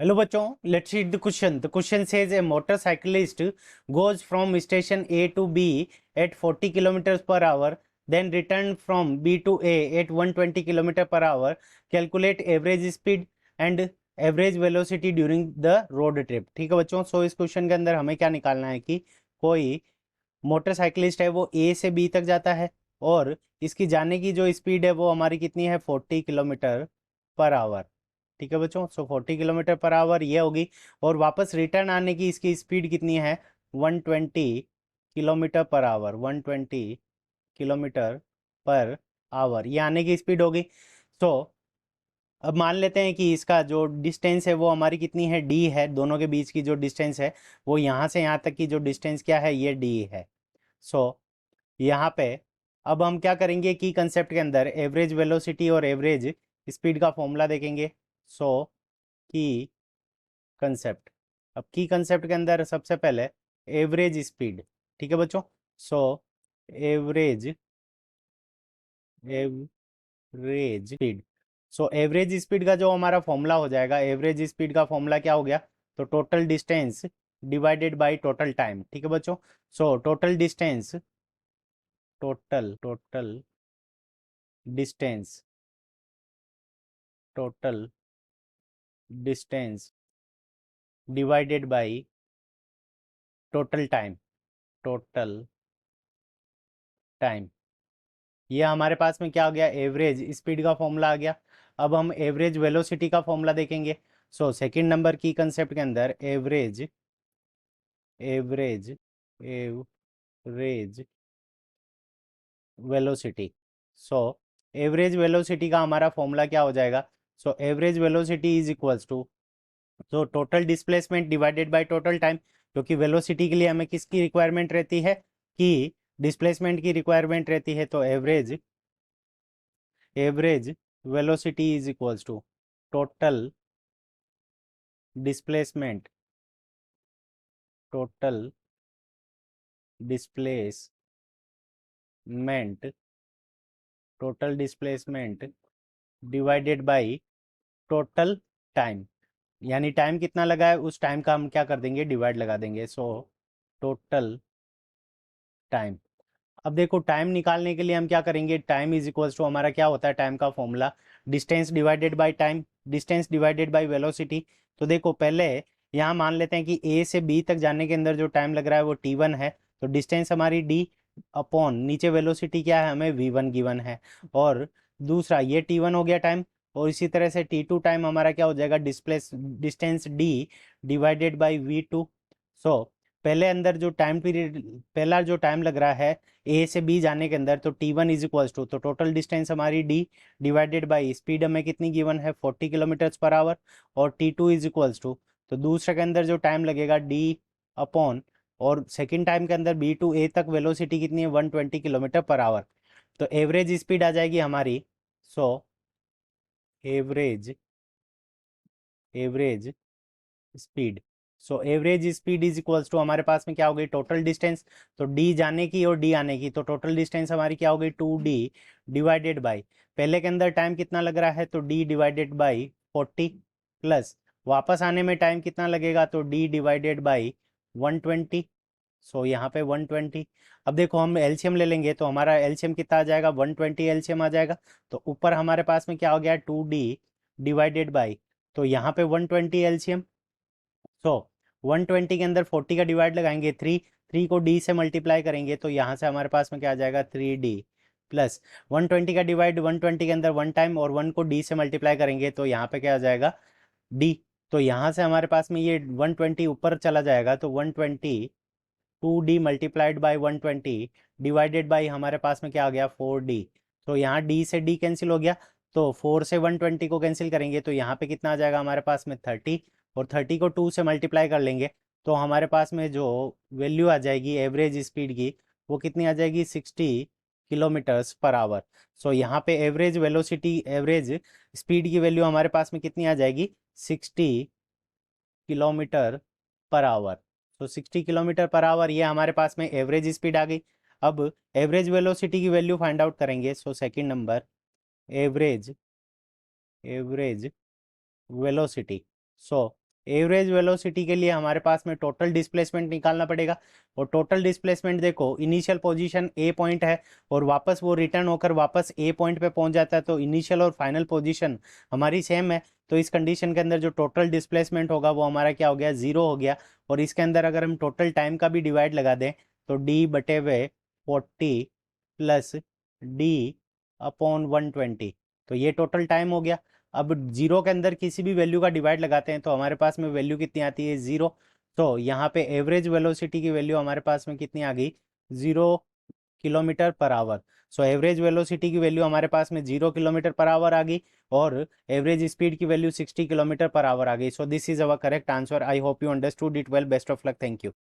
Hello बच्चों, let's read the question. The question says a motorcyclist goes from station A to B at 40 kilometers per hour, then return from B to A at 120 kilometer per hour. Calculate average speed and average velocity during the road trip. ठीक है बच्चों, इस question के अंदर हमें क्या निकालना है कि कोई मोटरसाइकिलिस्ट है वो ए से बी तक जाता है और इसकी जाने की जो स्पीड है वो हमारी कितनी है 40 किलोमीटर पर आवर। ठीक है बच्चों, 40 किलोमीटर पर आवर ये होगी और वापस रिटर्न आने की इसकी स्पीड कितनी है 120 kilometre per hour, 120 kilometre per hour ये आने की स्पीड होगी। सो अब मान लेते हैं कि इसका जो डिस्टेंस है वो हमारी कितनी है डी है, दोनों के बीच की जो डिस्टेंस है वो यहाँ से यहाँ तक की जो डिस्टेंस क्या है ये डी है। सो यहाँ पे अब हम क्या करेंगे की कंसेप्ट के अंदर एवरेज वेलोसिटी और एवरेज स्पीड का फॉर्मूला देखेंगे। सो की कंसेप्ट, अब की कंसेप्ट के अंदर सबसे पहले एवरेज स्पीड। ठीक है बच्चों, सो average average speed. So average speed का जो हमारा फॉर्मूला हो जाएगा, एवरेज स्पीड का फॉर्मूला क्या हो गया, तो total distance divided by total time. ठीक है बच्चों, so total distance, total distance, total distance divided by total time, total time ये हमारे पास में क्या आ गया, एवरेज स्पीड का फॉर्मूला आ गया। अब हम एवरेज वेलोसिटी का फॉर्मूला देखेंगे। सो सेकंड नंबर की कंसेप्ट के अंदर average average average velocity. So average velocity का हमारा फॉर्मूला क्या हो जाएगा, so average velocity is equals to, so total displacement divided by total time, क्योंकि वेलोसिटी के लिए हमें किसकी रिक्वायरमेंट रहती है, कि डिस्प्लेसमेंट की रिक्वायरमेंट रहती है। तो average velocity is equals to total displacement, total displacement, total displacement divided by total time, यानी टाइम कितना लगा है उस टाइम का हम क्या कर देंगे, डिवाइड लगा देंगे। So total time. अब देखो टाइम निकालने के लिए हम क्या करेंगे, टाइम इज इक्वल्स टू हमारा क्या होता है टाइम का formula, distance divided by time, distance divided by velocity. तो देखो पहले यहाँ मान लेते हैं कि ए से बी तक जाने के अंदर जो टाइम लग रहा है वो t1 है, तो डिस्टेंस हमारी d अपॉन नीचे वेलोसिटी क्या है हमें v1 गिवन है, और दूसरा ये t1 हो गया टाइम, और इसी तरह से t2 टाइम हमारा क्या हो जाएगा, distance d divided by v2। सो पहले अंदर जो टाइम पीरियड, पहला जो टाइम लग रहा है ए से बी जाने के अंदर, तो t1 इज इक्वल्स टू, तो टोटल डिस्टेंस हमारी d डिवाइडेड बाई स्पीड हमें कितनी गिवन है 40 किलोमीटर पर आवर, और t2 इज इक्वल्स टू, तो दूसरे के अंदर जो टाइम लगेगा d अपॉन, और सेकंड टाइम के अंदर बी टू ए तक वेलोसिटी कितनी है 120 किलोमीटर पर आवर, तो एवरेज स्पीड आ जाएगी हमारी। So average average speed, so average speed is equals to हमारे पास में क्या हो गई, टोटल डिस्टेंस, तो डी जाने की और डी आने की, तो टोटल डिस्टेंस हमारी क्या हो गई 2d डिवाइडेड बाई, पहले के अंदर टाइम कितना लग रहा है तो d डिवाइडेड बाई 40, प्लस वापस आने में टाइम कितना लगेगा तो d डिवाइडेड बाई 120। सो यहाँ पे 120। अब देखो हम एलसीएम ले लेंगे तो हमारा एलसीएम कितना आ जाएगा 120 एलसीएम आ जाएगा, तो ऊपर हमारे पास में क्या हो गया 2d डिवाइडेड बाई, तो यहाँ पे 120 एलसीएम। सो 120 के अंदर 40 का डिवाइड लगाएंगे 3, 3 को d से मल्टीप्लाई करेंगे तो यहाँ से हमारे पास में क्या आ जाएगा 3d, प्लस 120 का डिवाइड 120 के अंदर वन टाइम और 1 को d से मल्टीप्लाई करेंगे तो यहाँ पे क्या आ जाएगा d, तो यहाँ से हमारे पास में ये 120 ऊपर चला जाएगा, तो 120 2d multiplied by 120 divided by हमारे पास में क्या आ गया 4d, तो यहाँ d से d कैंसिल हो गया, तो 4 से 120 को कैंसिल करेंगे तो यहाँ पे कितना आ जाएगा हमारे पास में 30, और 30 को 2 से मल्टीप्लाई कर लेंगे तो हमारे पास में जो वैल्यू आ जाएगी एवरेज स्पीड की वो कितनी आ जाएगी 60 किलोमीटर्स पर आवर। सो यहाँ पे एवरेज वेलोसिटी, एवरेज स्पीड की वैल्यू हमारे पास में कितनी आ जाएगी 60 किलोमीटर पर आवर। तो 60 किलोमीटर पर आवर ये हमारे पास में एवरेज स्पीड आ गई। अब एवरेज वेलोसिटी की वैल्यू फाइंड आउट करेंगे। So second number average average velocity. So average velocity के लिए हमारे पास में टोटल डिस्प्लेसमेंट निकालना पड़ेगा, और टोटल डिस्प्लेसमेंट देखो इनिशियल पोजीशन ए पॉइंट है और वापस वो रिटर्न होकर वापस ए पॉइंट पे पहुंच जाता है, तो इनिशियल और फाइनल पोजीशन हमारी सेम है। तो इस कंडीशन के अंदर जो टोटल डिस्प्लेसमेंट होगा वो हमारा क्या हो गया, 0 हो गया। और इसके अंदर अगर हम टोटल टाइम का भी डिवाइड लगा दें तो डी बटे हुए 40 प्लस डी अपॉन 120, तो ये टोटल टाइम हो गया। अब जीरो के अंदर किसी भी वैल्यू का डिवाइड लगाते हैं तो हमारे पास में वैल्यू कितनी आती है, 0। तो यहाँ पे एवरेज वेलोसिटी की वैल्यू हमारे पास में कितनी आ गई, 0 kilometre per hour. So average velocity की वैल्यू हमारे पास में 0 किलोमीटर पर आवर आ गई, और एवरेज स्पीड की वैल्यू 60 किलोमीटर पर आवर आ गई। So this is our correct answer. I hope you understood it well. Best of luck. Thank you.